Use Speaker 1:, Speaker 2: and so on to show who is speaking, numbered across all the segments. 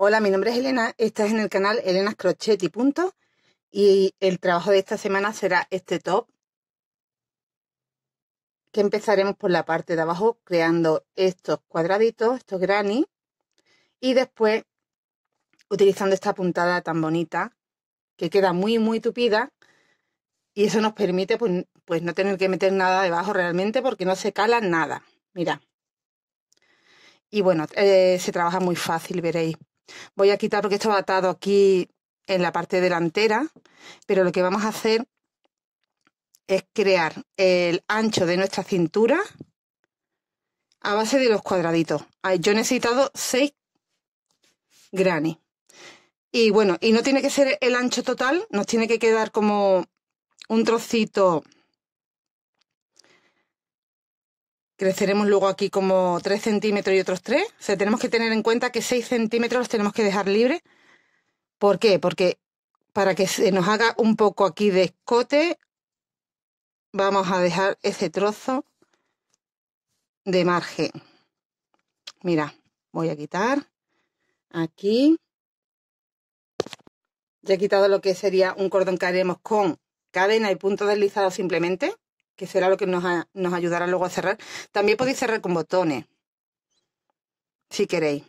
Speaker 1: Hola, mi nombre es Elena, estás en el canal Elena's Crochet y Punto, y el trabajo de esta semana será este top, que empezaremos por la parte de abajo creando estos cuadraditos, estos granny, y después utilizando esta puntada tan bonita que queda muy tupida, y eso nos permite pues no tener que meter nada debajo realmente porque no se cala nada. Mira. Y bueno, se trabaja muy fácil, veréis. Voy a quitar porque esto va atado aquí en la parte delantera, pero lo que vamos a hacer es crear el ancho de nuestra cintura a base de los cuadraditos. Yo he necesitado 6 granny. Y bueno, y no tiene que ser el ancho total, nos tiene que quedar como un trocito. Creceremos luego aquí como 3 centímetros y otros 3. O sea, tenemos que tener en cuenta que 6 centímetros los tenemos que dejar libres. ¿Por qué? Porque para que se nos haga un poco aquí de escote, vamos a dejar ese trozo de margen. Mira, voy a quitar aquí. Ya he quitado lo que sería un cordón que haremos con cadena y punto deslizado simplemente, que será lo que nos ayudará luego a cerrar. También podéis cerrar con botones, si queréis.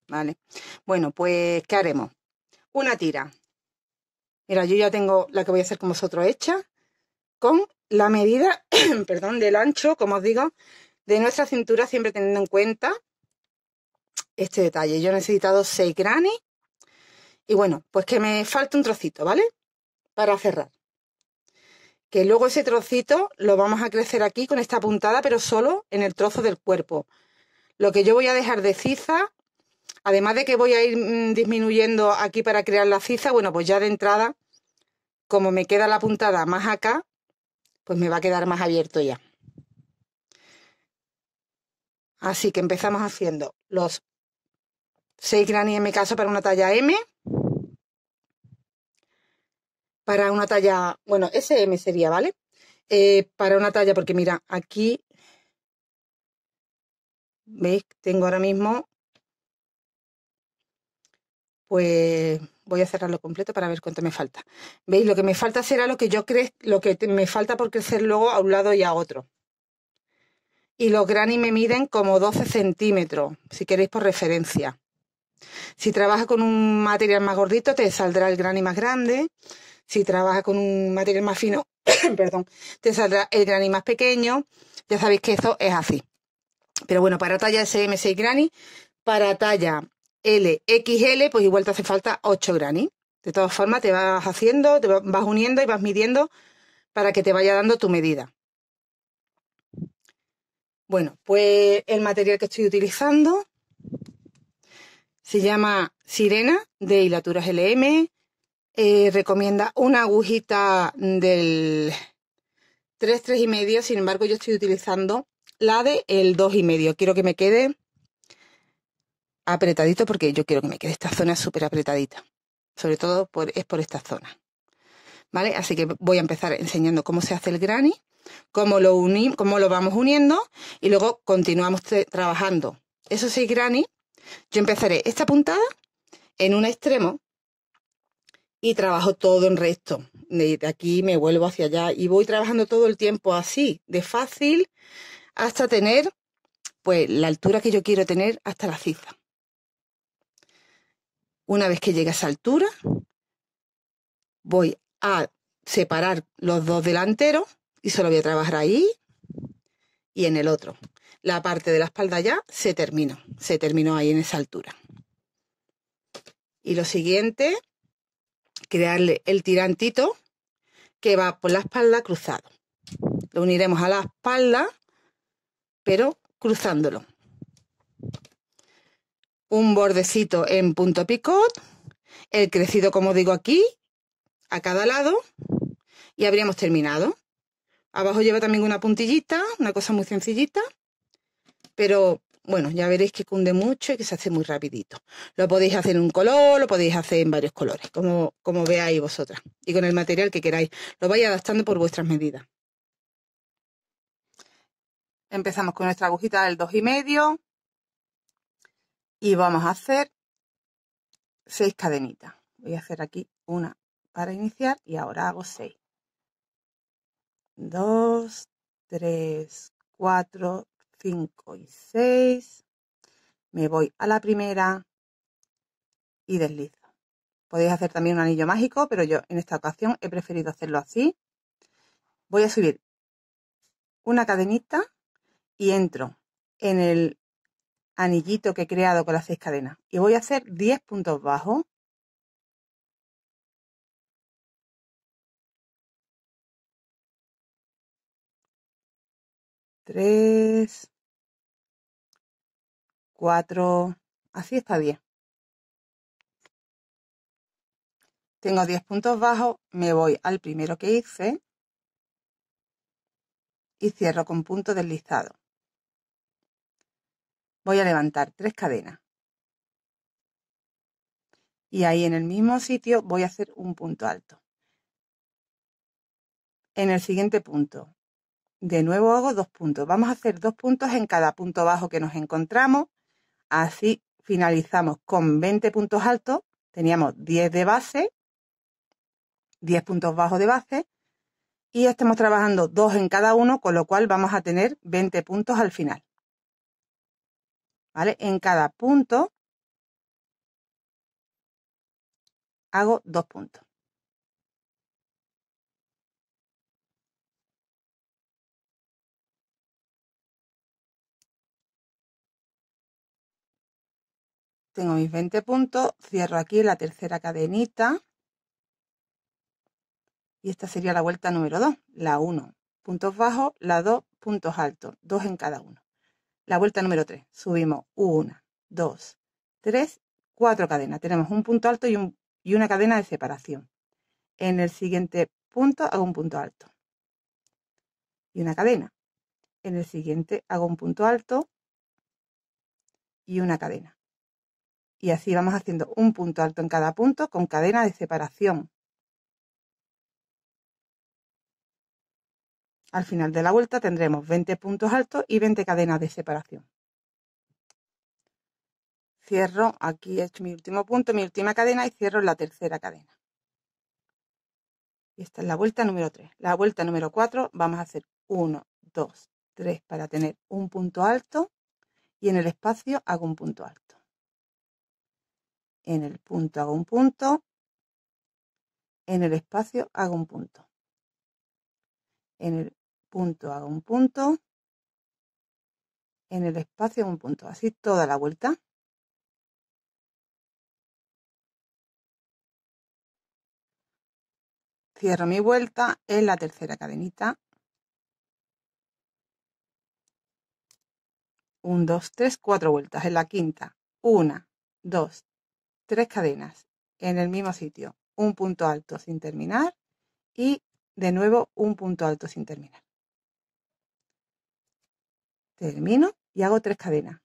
Speaker 1: Vale. Bueno, pues, ¿qué haremos? Una tira. Mira, yo ya tengo la que voy a hacer con vosotros hecha, con la medida, perdón, del ancho, como os digo, de nuestra cintura, siempre teniendo en cuenta este detalle. Yo he necesitado 6 granny y bueno, pues que me falta un trocito, ¿vale? Para cerrar. Que luego ese trocito lo vamos a crecer aquí con esta puntada, pero solo en el trozo del cuerpo. Lo que yo voy a dejar de ciza, además de que voy a ir disminuyendo aquí para crear la ciza, bueno, pues ya de entrada, como me queda la puntada más acá, pues me va a quedar más abierto ya. Así que empezamos haciendo los 6 granny en mi caso para una talla M. Para una talla, bueno, SM sería, ¿vale? Para una talla, porque mira, aquí, ¿veis? Tengo ahora mismo, pues voy a cerrarlo completo para ver cuánto me falta. ¿Veis? Lo que me falta será lo que yo creo, lo que me falta por crecer luego a un lado y a otro. Y los granny me miden como 12 centímetros, si queréis por referencia. Si trabajas con un material más gordito, te saldrá el granny más grande. Si trabajas con un material más fino, perdón, te saldrá el granny más pequeño. Ya sabéis que eso es así. Pero bueno, para talla SM 6 granny, para talla LXL, pues igual te hace falta 8 granny. De todas formas, te vas haciendo, te vas uniendo y vas midiendo para que te vaya dando tu medida. Bueno, pues el material que estoy utilizando se llama Sirena de Hilaturas LM. Recomienda una agujita del 3,5, sin embargo yo estoy utilizando la de el 2,5. Quiero que me quede apretadito porque yo quiero que me quede esta zona súper apretadita. Sobre todo es por esta zona. ¿Vale? Así que voy a empezar enseñando cómo se hace el granny, cómo lo vamos uniendo y luego continuamos trabajando esos 6 granny. Yo empezaré esta puntada en un extremo y trabajo todo en recto. De aquí me vuelvo hacia allá y voy trabajando todo el tiempo así, de fácil, hasta tener pues la altura que yo quiero tener hasta la ciza. Una vez que llegue a esa altura, voy a separar los dos delanteros y solo voy a trabajar ahí y en el otro. La parte de la espalda ya se terminó ahí en esa altura. Y lo siguiente, crearle el tirantito que va por la espalda cruzado. Lo uniremos a la espalda, pero cruzándolo. Un bordecito en punto picot, el crecido como digo aquí, a cada lado, y habríamos terminado. Abajo lleva también una puntillita, una cosa muy sencillita, pero bueno, ya veréis que cunde mucho y que se hace muy rapidito. Lo podéis hacer en un color, lo podéis hacer en varios colores, como veáis vosotras, y con el material que queráis. Lo vais adaptando por vuestras medidas. Empezamos con nuestra agujita del 2,5 y vamos a hacer 6 cadenitas. Voy a hacer aquí una para iniciar y ahora hago 6. 2, 3, 4, 5 y 6. Me voy a la primera y deslizo. Podéis hacer también un anillo mágico, pero yo en esta ocasión he preferido hacerlo así. Voy a subir una cadenita y entro en el anillito que he creado con las 6 cadenas. Y voy a hacer 10 puntos bajos. 3, 4, así está 10. Tengo 10 puntos bajos, me voy al primero que hice y cierro con punto deslizado. Voy a levantar 3 cadenas. Y ahí en el mismo sitio voy a hacer un punto alto. En el siguiente punto, de nuevo hago 2 puntos. Vamos a hacer 2 puntos en cada punto bajo que nos encontramos. Así finalizamos con 20 puntos altos. Teníamos 10 de base, 10 puntos bajos de base. Y estamos trabajando 2 en cada uno, con lo cual vamos a tener 20 puntos al final. ¿Vale? En cada punto hago 2 puntos. Tengo mis 20 puntos, cierro aquí la tercera cadenita. Y esta sería la vuelta número 2. La 1, puntos bajos, la 2, puntos altos, 2 en cada uno. La vuelta número 3, subimos 1, 2, 3, 4 cadenas. Tenemos un punto alto y una cadena de separación. En el siguiente punto hago un punto alto y una cadena. En el siguiente hago un punto alto y una cadena. Y así vamos haciendo un punto alto en cada punto con cadena de separación. Al final de la vuelta tendremos 20 puntos altos y 20 cadenas de separación. Cierro, aquí he hecho mi último punto, mi última cadena y cierro la tercera cadena. Y esta es la vuelta número 3. La vuelta número 4 vamos a hacer 1, 2, 3 para tener un punto alto y en el espacio hago un punto alto. En el punto hago un punto, en el espacio hago un punto. En el punto hago un punto, en el espacio hago un punto. Así toda la vuelta. Cierro mi vuelta en la tercera cadenita. 1, 2, 3, 4 vueltas. En la quinta, 1, 2, 3 cadenas. En el mismo sitio, un punto alto sin terminar y de nuevo un punto alto sin terminar. Termino y hago 3 cadenas.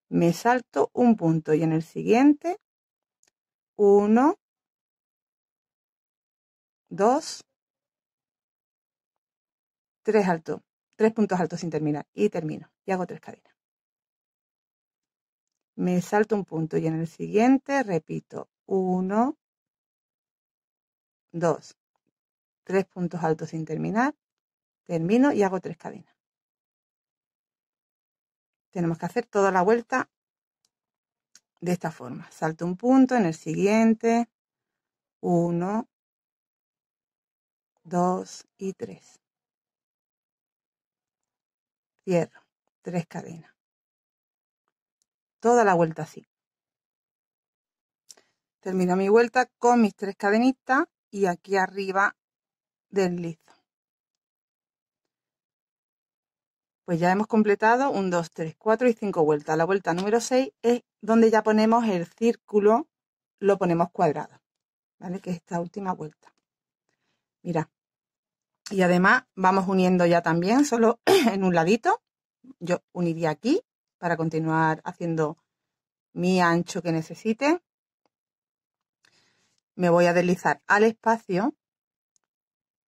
Speaker 1: Me salto un punto y en el siguiente, 1, 2, 3 altos, 3 puntos altos sin terminar y termino y hago 3 cadenas. Me salto un punto y en el siguiente repito 1, 2, 3 puntos altos sin terminar, termino y hago 3 cadenas. Tenemos que hacer toda la vuelta de esta forma. Salto un punto en el siguiente, 1, 2 y 3. Cierro, 3 cadenas. Toda la vuelta así. Termino mi vuelta con mis 3 cadenitas y aquí arriba deslizo. Pues ya hemos completado 1, 2, 3, 4 y 5 vueltas. La vuelta número 6 es donde ya ponemos el círculo, lo ponemos cuadrado, ¿vale? Que es esta última vuelta. Mira. Y además vamos uniendo ya también solo en un ladito. Yo uniría aquí para continuar haciendo mi ancho que necesite. Me voy a deslizar al espacio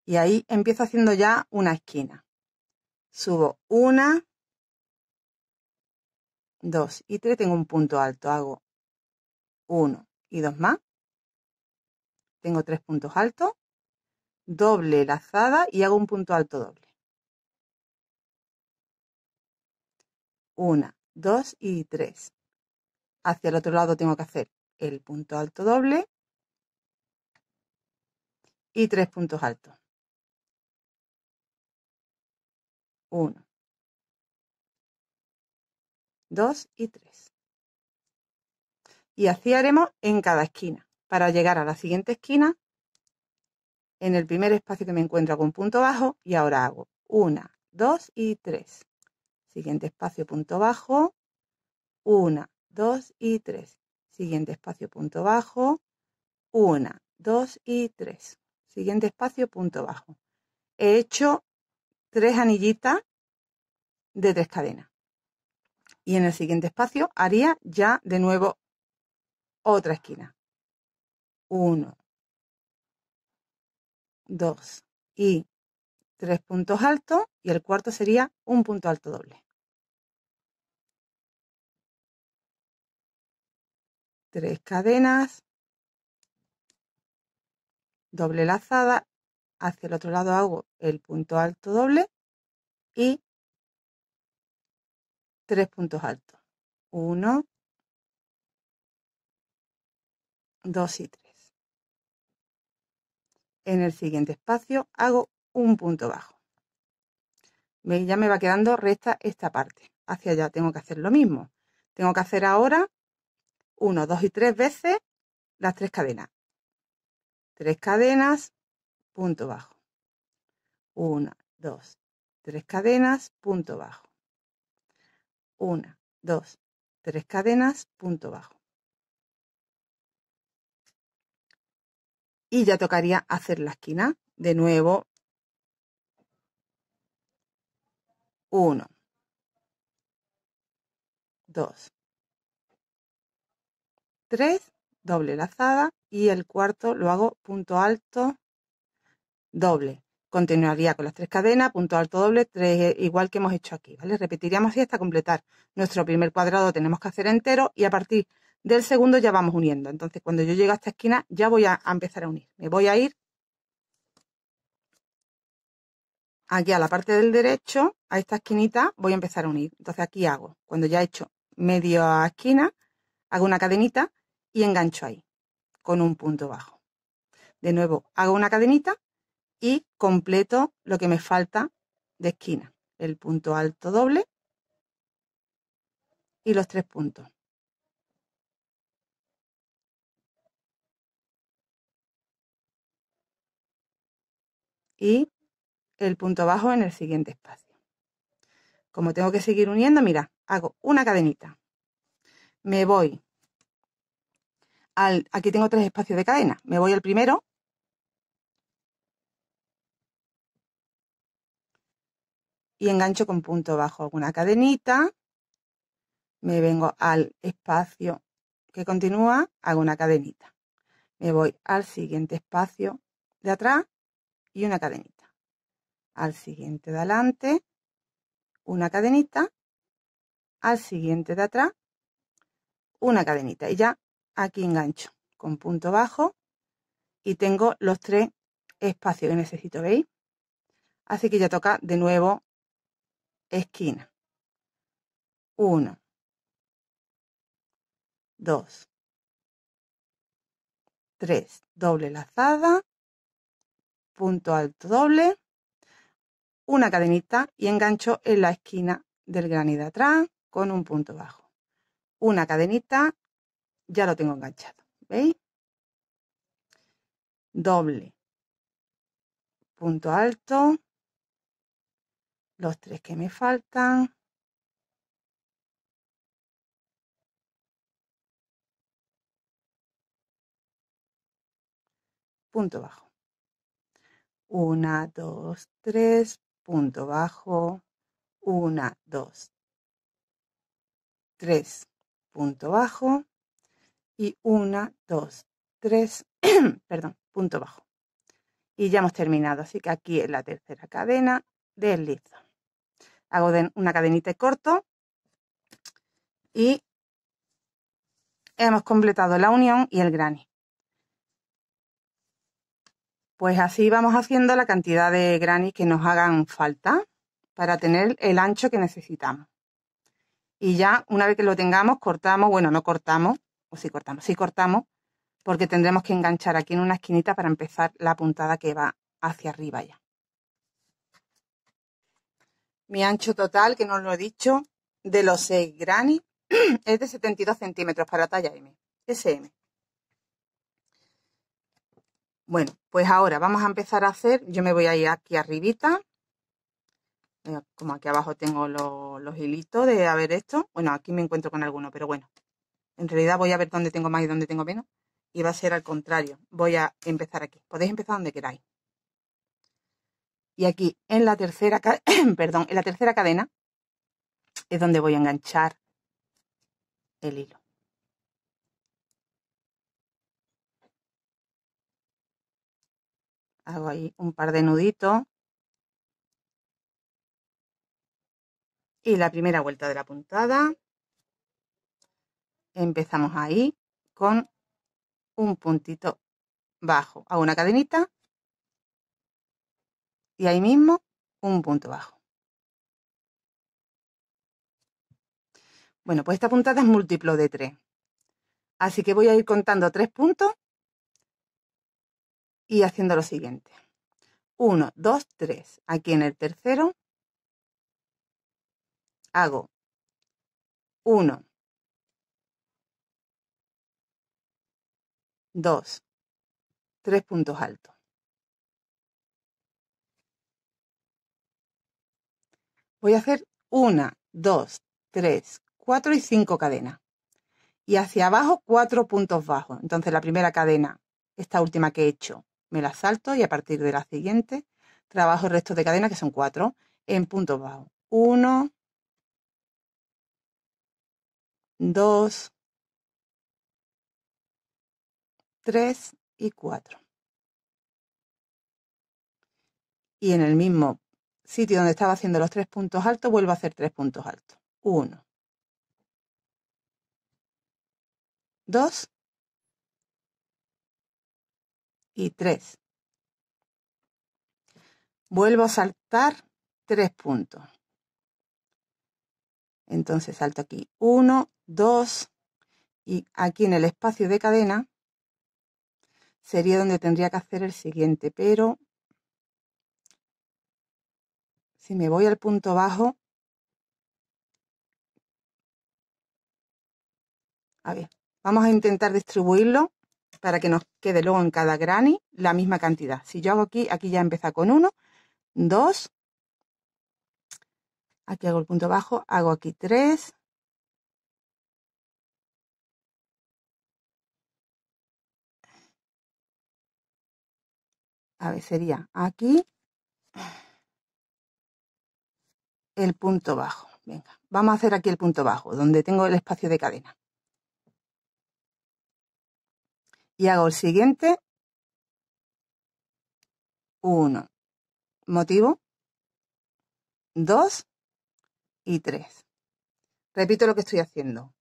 Speaker 1: y ahí empiezo haciendo ya una esquina. Subo 1, 2 y 3, tengo un punto alto. Hago 1 y 2 más. Tengo 3 puntos altos, doble lazada y hago un punto alto doble. 1, 2 y 3. Hacia el otro lado tengo que hacer el punto alto doble y 3 puntos altos. 1, 2 y 3. Y así haremos en cada esquina. Para llegar a la siguiente esquina, en el primer espacio que me encuentro hago un punto bajo y ahora hago 1, 2 y 3. Siguiente espacio, punto bajo, 1, 2 y 3. Siguiente espacio, punto bajo, 1, 2 y 3. Siguiente espacio, punto bajo. He hecho 3 anillitas de 3 cadenas. Y en el siguiente espacio haría ya de nuevo otra esquina. 1, 2 y 3 puntos altos y el cuarto sería un punto alto doble. 3 cadenas, doble lazada, hacia el otro lado hago el punto alto doble y 3 puntos altos. 1, 2 y 3. En el siguiente espacio hago un punto bajo. ¿Veis? Ya me va quedando recta esta parte. Hacia allá tengo que hacer lo mismo. Tengo que hacer ahora 1, 2 y 3 veces las 3 cadenas. 3 cadenas, punto bajo. 1, 2, 3 cadenas, punto bajo. 1, 2, 3 cadenas, punto bajo. Y ya tocaría hacer la esquina. De nuevo, 1, 2, 3, doble lazada y el cuarto lo hago punto alto doble. Continuaría con las 3 cadenas, punto alto doble, 3, igual que hemos hecho aquí, ¿vale? Repetiríamos así hasta completar nuestro primer cuadrado, tenemos que hacer entero y a partir del segundo ya vamos uniendo. Entonces, cuando yo llegue a esta esquina ya voy a empezar a unir. Me voy a ir aquí a la parte del derecho, a esta esquinita, voy a empezar a unir. Entonces aquí hago, cuando ya he hecho media esquina, hago una cadenita y engancho ahí, con un punto bajo. De nuevo, hago una cadenita y completo lo que me falta de esquina. El punto alto doble y los 3 puntos. Y el punto bajo en el siguiente espacio. Como tengo que seguir uniendo, mira, hago una cadenita. Me voy aquí tengo 3 espacios de cadena. Me voy al primero. Y engancho con punto bajo. Hago una cadenita. Me vengo al espacio que continúa. Hago una cadenita. Me voy al siguiente espacio de atrás y una cadenita. Al siguiente de adelante, una cadenita. Al siguiente de atrás, una cadenita. Y ya aquí engancho con punto bajo y tengo los 3 espacios que necesito, ¿veis? Así que ya toca de nuevo esquina. 1, 2, 3, doble lazada, punto alto doble, una cadenita y engancho en la esquina del granny de atrás con un punto bajo. Una cadenita, ya lo tengo enganchado, ¿veis? Doble, punto alto, los 3 que me faltan, punto bajo. 1, 2, 3, punto bajo, 1, 2, 3, punto bajo y 1, 2, 3, perdón, punto bajo. Y ya hemos terminado, así que aquí es la tercera cadena, deslizo. Hago una cadenita y corto y hemos completado la unión y el granny. Pues así vamos haciendo la cantidad de granny que nos hagan falta para tener el ancho que necesitamos. Y ya una vez que lo tengamos, cortamos, bueno, no cortamos, o sí cortamos, porque tendremos que enganchar aquí en una esquinita para empezar la puntada que va hacia arriba ya. Mi ancho total, que no os lo he dicho, de los 6 granny es de 72 centímetros para talla M, SM. Bueno, pues ahora vamos a empezar a hacer, yo me voy a ir aquí arribita, como aquí abajo tengo los hilitos de haber esto, bueno, aquí me encuentro con alguno, pero bueno, en realidad voy a ver dónde tengo más y dónde tengo menos, y va a ser al contrario, voy a empezar aquí, podéis empezar donde queráis. Y aquí en la tercera, perdón, en la tercera cadena es donde voy a enganchar el hilo. Hago ahí un par de nuditos y la primera vuelta de la puntada empezamos ahí con un puntito bajo. Hago una cadenita y ahí mismo un punto bajo. Bueno, pues esta puntada es múltiplo de 3. Así que voy a ir contando 3 puntos y haciendo lo siguiente. 1, 2, 3. Aquí en el tercero hago 1, 2, 3 puntos altos. Voy a hacer 1, 2, 3, 4 y 5 cadenas. Y hacia abajo 4 puntos bajos. Entonces la primera cadena, esta última que he hecho, me la salto y a partir de la siguiente trabajo el resto de cadenas, que son 4, en puntos bajos. 1, 2, 3 y 4. Y en el mismo sitio donde estaba haciendo los 3 puntos altos, vuelvo a hacer 3 puntos altos. 1, 2 y 3. Vuelvo a saltar 3 puntos. Entonces salto aquí 1, 2 y aquí en el espacio de cadena sería donde tendría que hacer el siguiente, pero si me voy al punto bajo, a ver, vamos a intentar distribuirlo para que nos quede luego en cada granny la misma cantidad. Si yo hago aquí, aquí ya empieza con 1, 2, aquí hago el punto bajo, hago aquí 3, a ver, sería aquí el punto bajo. Venga, vamos a hacer aquí el punto bajo, donde tengo el espacio de cadena. Y hago el siguiente, 1, motivo, 2 y 3. Repito lo que estoy haciendo.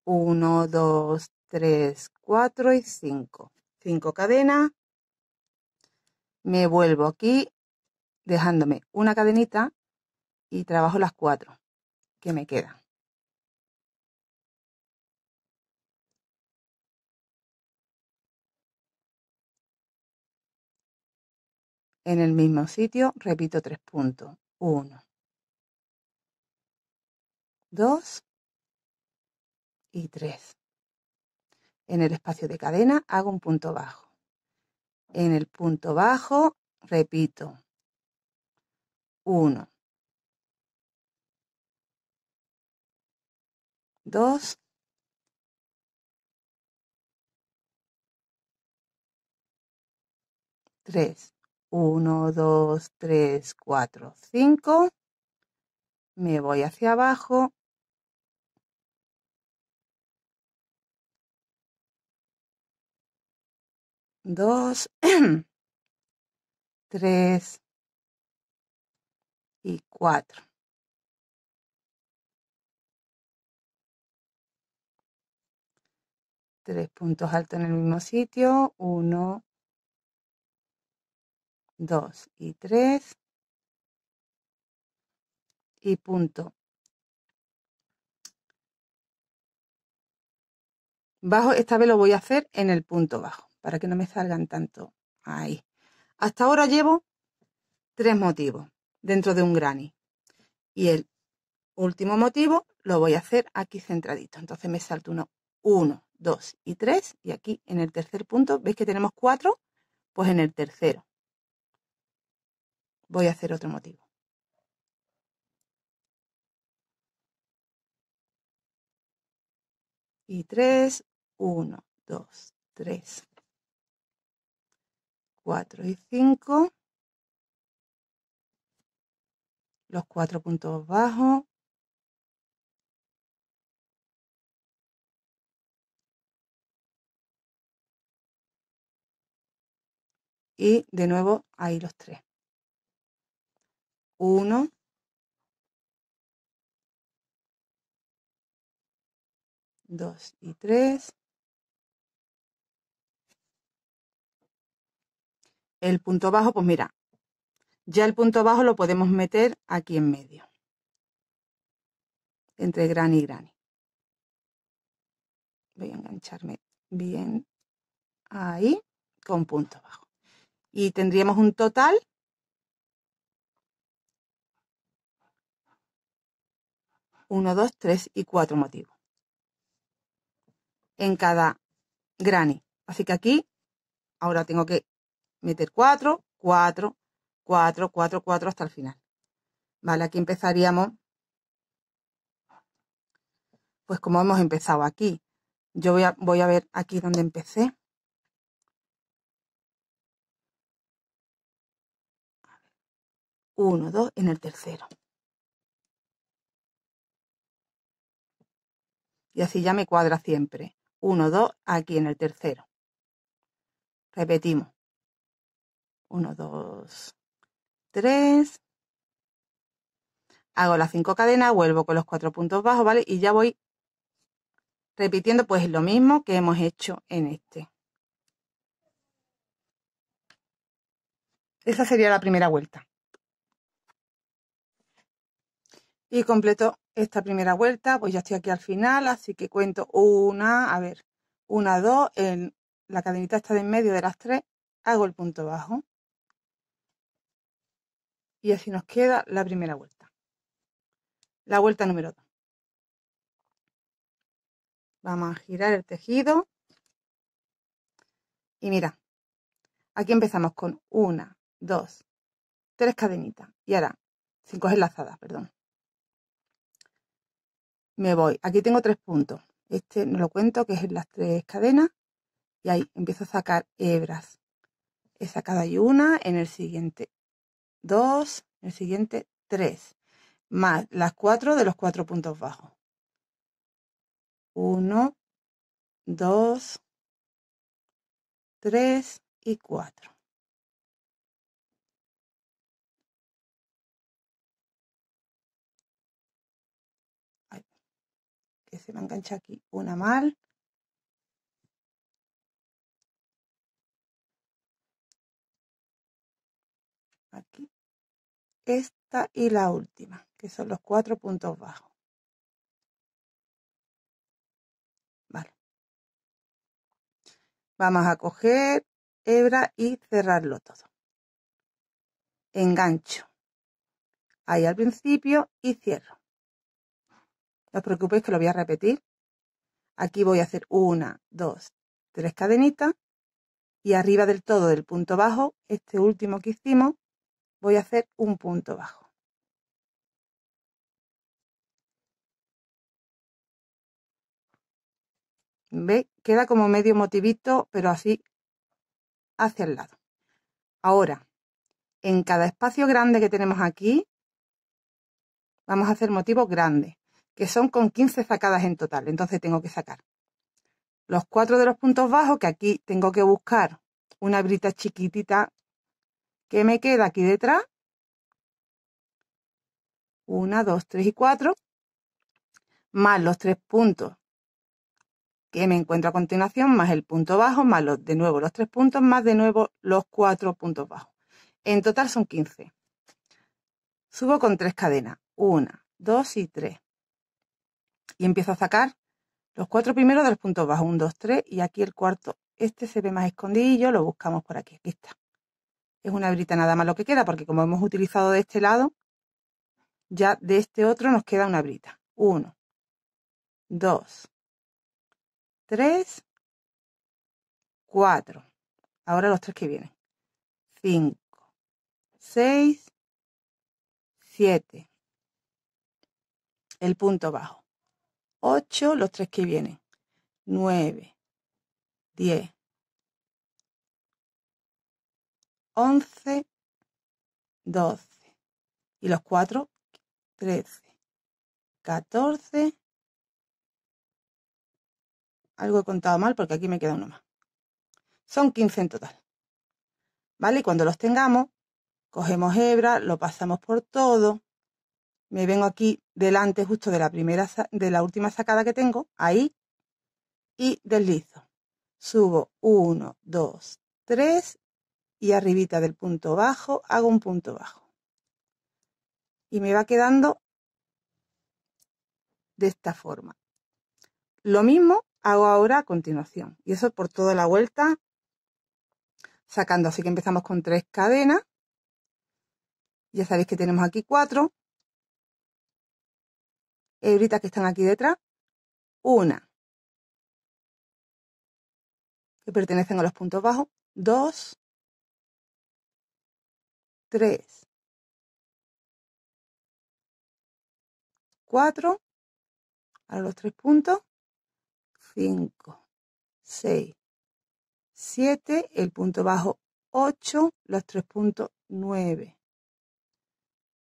Speaker 1: 1, 2, 3, 4 y 5. 5 cadenas. Me vuelvo aquí dejándome una cadenita y trabajo las 4 que me quedan. En el mismo sitio repito 3 puntos. 1, 2 y 3. En el espacio de cadena hago un punto bajo. En el punto bajo repito 1, 2 3. 1, 2, 3, 4, 5. Me voy hacia abajo. 2, 3 y 4. 3 puntos altos en el mismo sitio, 1, 2 y 3, y punto bajo. Esta vez lo voy a hacer en el punto bajo, para que no me salgan tanto ahí. Hasta ahora llevo 3 motivos dentro de un granny, y el último motivo lo voy a hacer aquí centradito. Entonces me salto 1, 2 y 3, y aquí en el tercer punto, ¿veis que tenemos 4? Pues en el tercero voy a hacer otro motivo. Y 3, 1, 2, 3, 4 y 5, los 4 puntos bajos, y de nuevo ahí los 3. 1, 2 y 3. El punto bajo, pues mira, ya el punto bajo lo podemos meter aquí en medio, entre granny y granny. Voy a engancharme bien ahí con punto bajo. Y tendríamos un total uno, 2, 3 y 4 motivos en cada granny. Así que aquí ahora tengo que meter 4, 4, 4, 4, 4 hasta el final. Vale, aquí empezaríamos, pues como hemos empezado aquí. Yo voy a ver aquí donde empecé. 1, 2 en el tercero. Y así ya me cuadra siempre. 1, 2 aquí en el tercero. Repetimos. 1, 2, 3. Hago las 5 cadenas, vuelvo con los 4 puntos bajos, ¿vale? Y ya voy repitiendo pues lo mismo que hemos hecho en este. Esa sería la primera vuelta. Y completo esta primera vuelta, pues ya estoy aquí al final, así que cuento 1, 2, en la cadenita está de en medio de las 3, hago el punto bajo. Y así nos queda la primera vuelta. La vuelta número 2. Vamos a girar el tejido. Y mira, aquí empezamos con 1, 2, 3 cadenitas. Y ahora, 5 enlazadas, perdón. Me voy. Aquí tengo 3 puntos. Este no lo cuento, que es en las 3 cadenas. Y ahí empiezo a sacar hebras. He sacado ahí una, en el siguiente 2, en el siguiente 3. Más las 4 de los 4 puntos bajos. 1, 2, 3 y 4. Ay, que se me engancha aquí una mal. Aquí. Esta y la última, que son los 4 puntos bajos. Vale. Vamos a coger hebra y cerrarlo todo. Engancho. Ahí al principio y cierro. No os preocupéis que lo voy a repetir. Aquí voy a hacer 1, 2, 3 cadenitas. Y arriba del todo del punto bajo, este último que hicimos, voy a hacer un punto bajo. ¿Veis? Queda como medio motivito, pero así hacia el lado. Ahora, en cada espacio grande que tenemos aquí, vamos a hacer motivos grandes, que son con 15 sacadas en total. Entonces tengo que sacar los 4 de los puntos bajos, que aquí tengo que buscar una hebrita chiquitita que me queda aquí detrás. 1, 2, 3 y 4, más los 3 puntos que me encuentro a continuación, más el punto bajo, más de nuevo los 3 puntos, más de nuevo los 4 puntos bajos. En total son 15. Subo con 3 cadenas, 1, 2 y 3. Y empiezo a sacar los 4 primeros de los puntos bajos, 1, 2, 3, y aquí el cuarto. Este se ve más escondidillo, lo buscamos por aquí, aquí está. Es una hebrita nada más lo que queda, porque como hemos utilizado de este lado, ya de este otro nos queda una hebrita. 1, 2, 3, 4. Ahora los 3 que vienen. 5, 6, 7. El punto bajo. 8, los 3 que vienen. 9, 10, 11, 12. Y los 4, 13, 14. Algo he contado mal porque aquí me queda uno más. Son 15 en total. ¿Vale? Y cuando los tengamos, cogemos hebra, lo pasamos por todo. Me vengo aquí delante justo de la última sacada que tengo, ahí, y deslizo. Subo 1, 2, 3 y arribita del punto bajo hago un punto bajo. Y me va quedando de esta forma. Lo mismo hago ahora a continuación. Y eso por toda la vuelta sacando. Así que empezamos con 3 cadenas. Ya sabéis que tenemos aquí 4 hebritas que están aquí detrás. Una que pertenecen a los puntos bajos. 2, 3, 4. Ahora los 3 puntos. 5, 6, 7. El punto bajo 8. Los 3 puntos 9,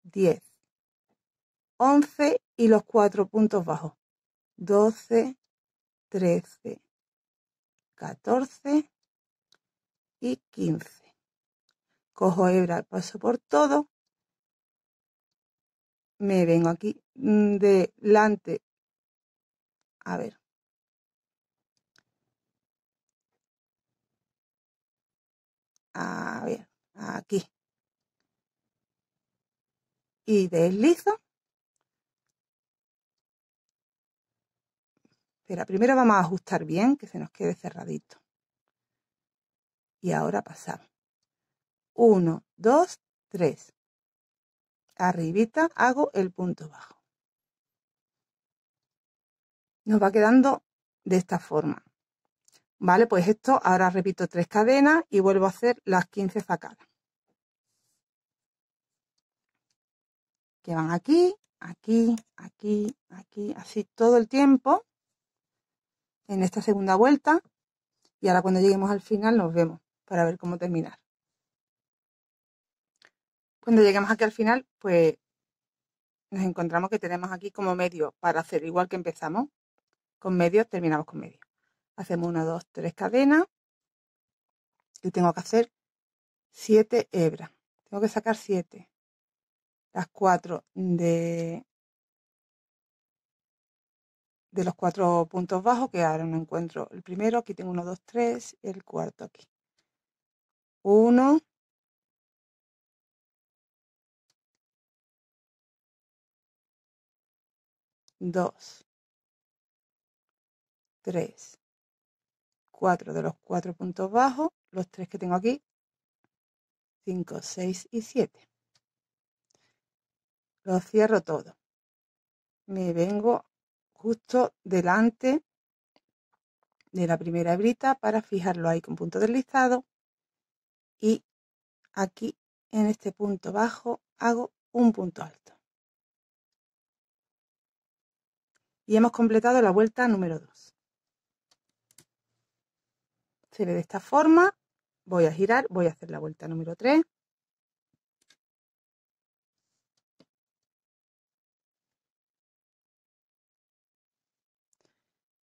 Speaker 1: 10, 11 y los 4 puntos bajos. 12, 13, 14 y 15. Cojo hebra, paso por todo. Me vengo aquí delante. A ver. Aquí. Y deslizo. Pero primero vamos a ajustar bien, que se nos quede cerradito. Y ahora pasamos. 1, 2, 3. Arribita hago el punto bajo. Nos va quedando de esta forma. Vale, pues esto ahora repito 3 cadenas y vuelvo a hacer las 15 sacadas. Que van aquí, aquí, aquí, aquí, así todo el tiempo en esta segunda vuelta. Y ahora cuando lleguemos al final nos vemos para ver cómo terminar. Cuando lleguemos aquí al final, pues nos encontramos que tenemos aquí como medio para hacer igual que empezamos. Con medio terminamos con medio. Hacemos 1, 2, 3 cadenas y tengo que hacer 7 hebras. Tengo que sacar 7. Las 4 de los 4 puntos bajos, que ahora no encuentro el primero. Aquí tengo 1, 2, 3 y el cuarto aquí. 1, 2, 3, 4 de los 4 puntos bajos, los 3 que tengo aquí, 5, 6 y 7. Lo cierro todo. Me vengo justo delante de la primera hebrita para fijarlo ahí con punto deslizado y aquí en este punto bajo hago un punto alto. Y hemos completado la vuelta número 2. Se ve de esta forma. Voy a girar, voy a hacer la vuelta número 3.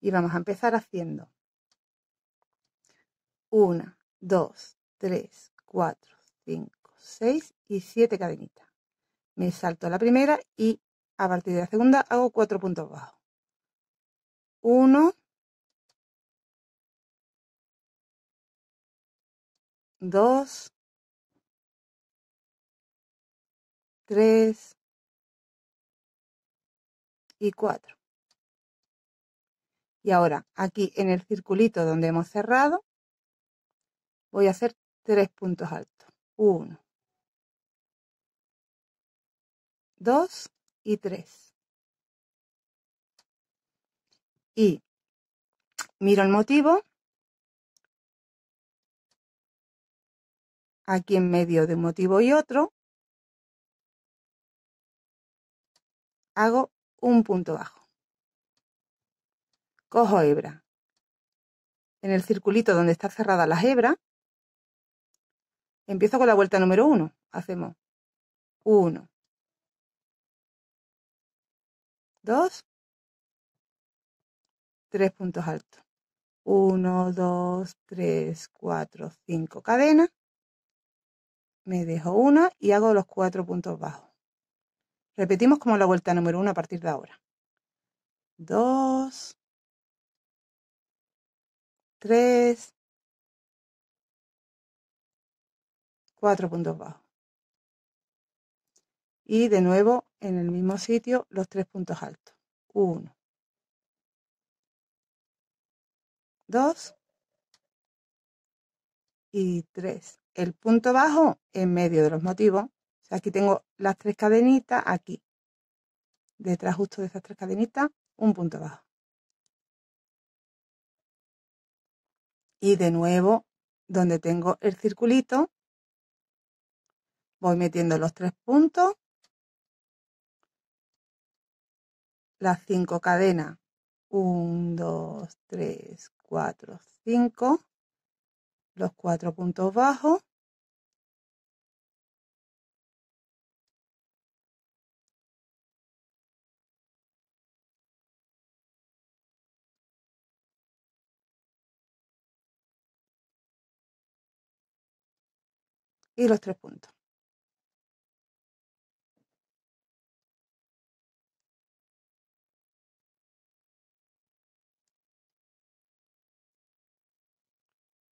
Speaker 1: Y vamos a empezar haciendo 1, 2, 3, 4, 5, 6 y 7 cadenitas. Me salto la primera y a partir de la segunda hago 4 puntos bajos. 1, 2, 3 y 4. Y ahora aquí en el circulito donde hemos cerrado voy a hacer 3 puntos altos. 1, 2 y 3. Y miro el motivo. Aquí en medio de un motivo y otro hago un punto bajo. Cojo hebra. En el circulito donde está cerrada la hebra, empiezo con la vuelta número 1. Hacemos 1, 2, 3 puntos altos. 1, 2, 3, 4, 5 cadenas. Me dejo una y hago los 4 puntos bajos. Repetimos como la vuelta número 1 a partir de ahora. 2, 3, 4 puntos bajos. Y de nuevo en el mismo sitio los 3 puntos altos. 1, 2 y 3. El punto bajo en medio de los motivos. O sea, aquí tengo las 3 cadenitas, aquí. Detrás justo de esas 3 cadenitas, un punto bajo. Y de nuevo, donde tengo el circulito, voy metiendo los 3 puntos, las 5 cadenas, 1, 2, 3, 4, 5, los 4 puntos bajos, y los 3 puntos.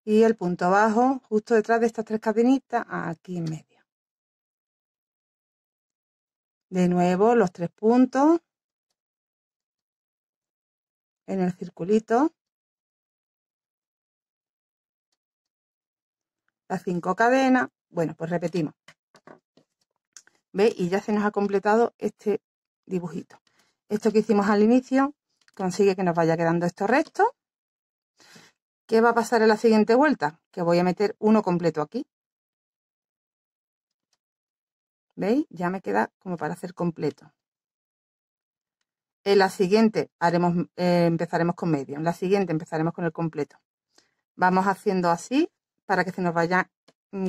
Speaker 1: Y el punto bajo justo detrás de estas 3 cadenitas, aquí en medio. De nuevo los 3 puntos en el circulito, las 5 cadenas. Bueno, pues repetimos. ¿Veis? Y ya se nos ha completado este dibujito. Esto que hicimos al inicio consigue que nos vaya quedando esto recto. ¿Qué va a pasar en la siguiente vuelta? Que voy a meter uno completo aquí. ¿Veis? Ya me queda como para hacer completo. En la siguiente empezaremos con medio. En la siguiente empezaremos con el completo. Vamos haciendo así para que se nos vaya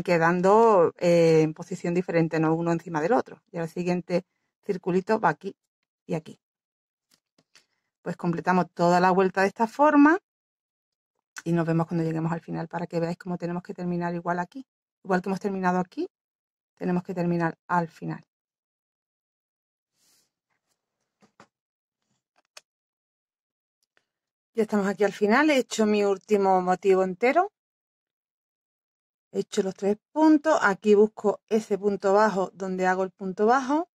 Speaker 1: quedando en posición diferente, no uno encima del otro. Y el siguiente circulito va aquí y aquí. Pues completamos toda la vuelta de esta forma y nos vemos cuando lleguemos al final para que veáis cómo tenemos que terminar igual aquí. Igual que hemos terminado aquí, tenemos que terminar al final. Ya estamos aquí al final, he hecho mi último motivo entero. He hecho los 3 puntos, aquí busco ese punto bajo donde hago el punto bajo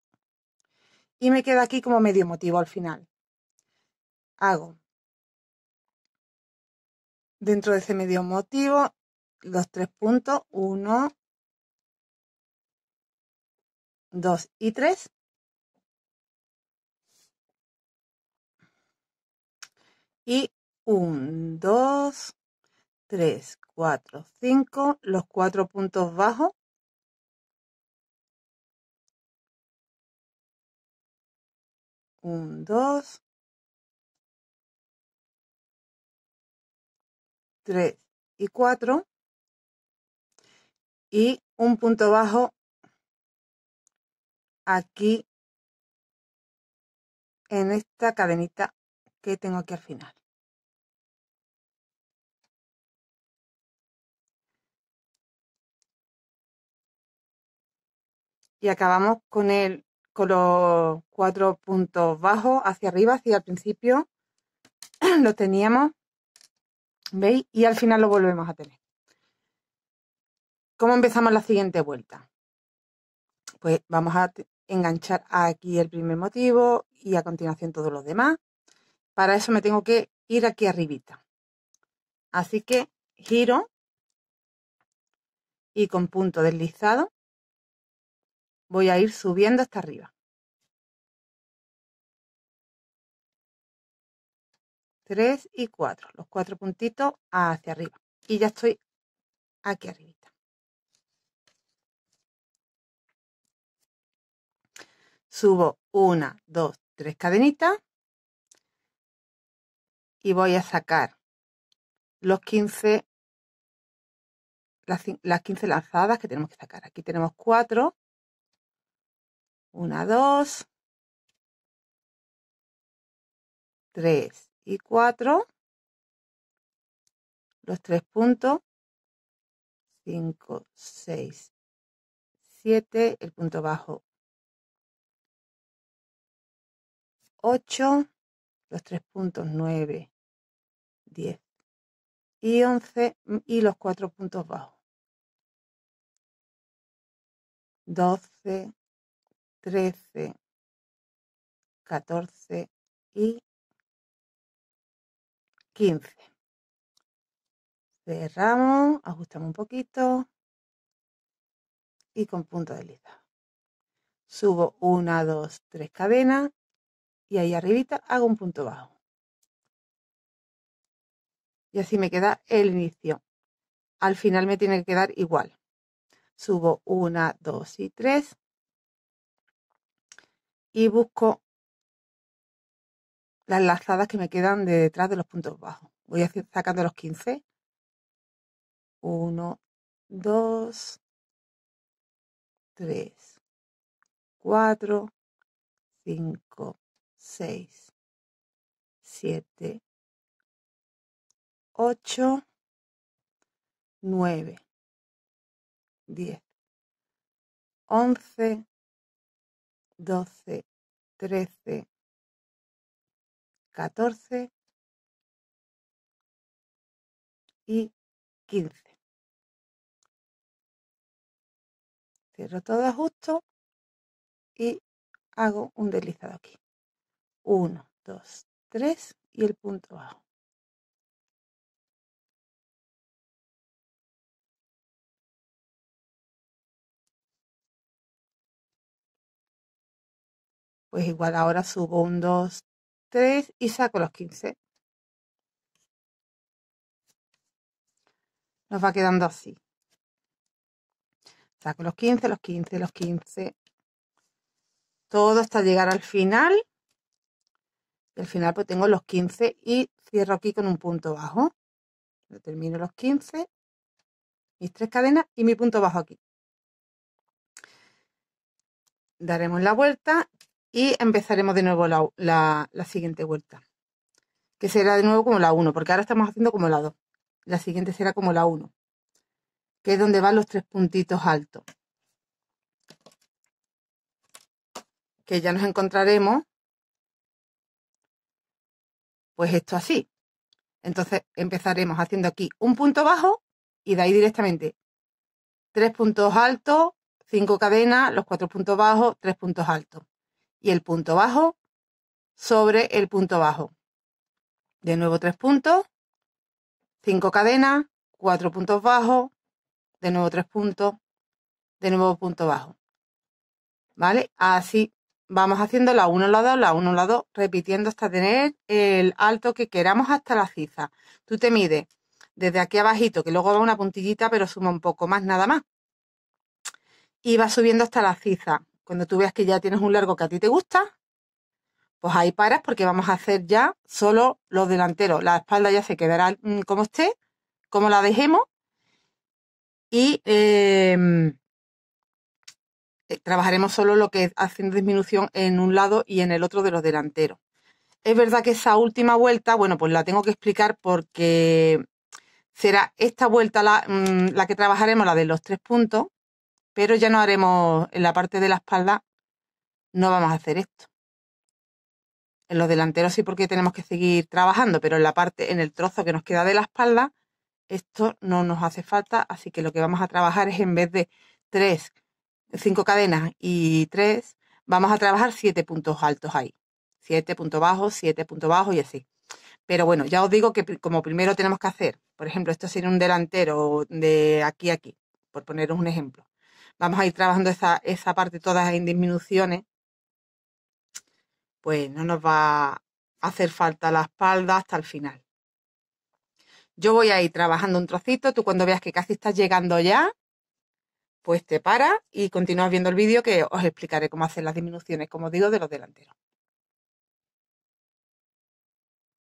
Speaker 1: y me queda aquí como medio motivo al final. Hago dentro de ese medio motivo los 3 puntos, 1, 2 y 3. Y 1, 2, 3, 4, 5, los 4 puntos bajos. 1, 2, 3 y 4. Y un punto bajo aquí en esta cadenita que tengo aquí al final. Y acabamos con los 4 puntos bajos hacia arriba, hacia el principio. Lo teníamos, ¿veis? Y al final lo volvemos a tener. ¿Cómo empezamos la siguiente vuelta? Pues vamos a enganchar aquí el primer motivo y a continuación todos los demás. Para eso me tengo que ir aquí arribita. Así que giro y con punto deslizado voy a ir subiendo hasta arriba. 3 y 4, los 4 puntitos hacia arriba. Y ya estoy aquí arribita. Subo 1, 2, 3 cadenitas y voy a sacar los 15, las 15 lazadas que tenemos que sacar. Aquí tenemos 4, 1, 2, 3 y 4, los 3 puntos, 5, 6, 7, el punto bajo 8, los 3 puntos 9, 10 y 11 y los 4 puntos bajos 12, 13, 14 y 15. Cerramos, ajustamos un poquito y con punto deslizado. Subo 1, 2, 3 cadenas y ahí arribita hago un punto bajo. Y así me queda el inicio. Al final me tiene que quedar igual. Subo 1, 2 y 3 y busco las lazadas que me quedan de detrás de los puntos bajos. Voy a ir sacando los 15. 1, 2, 3, 4, 5, 6, 7, 8, 9, 10, 11, 12, 13, 14 y 15. Cierro todo justo y hago un deslizado aquí. 1, 2, 3 y el punto bajo. Pues igual ahora subo un 2, 3 y saco los 15. Nos va quedando así. Saco los 15, los 15, los 15. Todo hasta llegar al final. Y al final pues tengo los 15 y cierro aquí con un punto bajo. Termino los 15, mis 3 cadenas y mi punto bajo aquí. Daremos la vuelta y empezaremos de nuevo la siguiente vuelta. Que será de nuevo como la 1, porque ahora estamos haciendo como la 2. La siguiente será como la 1, que es donde van los 3 puntitos altos. Que ya nos encontraremos, pues esto así. Entonces empezaremos haciendo aquí un punto bajo y de ahí directamente 3 puntos altos, 5 cadenas, los 4 puntos bajos, 3 puntos altos. Y el punto bajo sobre el punto bajo. De nuevo 3 puntos, 5 cadenas, 4 puntos bajos, de nuevo 3 puntos, de nuevo punto bajo. ¿Vale? Así vamos haciendo la 1, la 2, la 1, la 2, repitiendo hasta tener el alto que queramos hasta la ciza. Tú te mides desde aquí abajito, que luego va una puntillita, pero suma un poco más, nada más. Y vas subiendo hasta la ciza. Cuando tú veas que ya tienes un largo que a ti te gusta, pues ahí paras porque vamos a hacer ya solo los delanteros. La espalda ya se quedará como esté, como la dejemos. Y trabajaremos solo lo que es haciendo disminución en un lado y en el otro de los delanteros. Es verdad que esa última vuelta, bueno, pues la tengo que explicar porque será esta vuelta la que trabajaremos, la de los 3 puntos, pero ya no haremos en la parte de la espalda, no vamos a hacer esto. En los delanteros sí porque tenemos que seguir trabajando, pero en la parte, en el trozo que nos queda de la espalda, esto no nos hace falta, así que lo que vamos a trabajar es, en vez de 5 cadenas y 3, vamos a trabajar 7 puntos altos ahí. 7 puntos bajos y así. Pero bueno, ya os digo que como primero tenemos que hacer, por ejemplo, esto sería un delantero de aquí a aquí, por poneros un ejemplo. Vamos a ir trabajando esa parte todas en disminuciones, pues no nos va a hacer falta la espalda hasta el final. Yo voy a ir trabajando un trocito, tú cuando veas que casi estás llegando ya, pues te paras y continúas viendo el vídeo, que os explicaré cómo hacer las disminuciones, como digo, de los delanteros.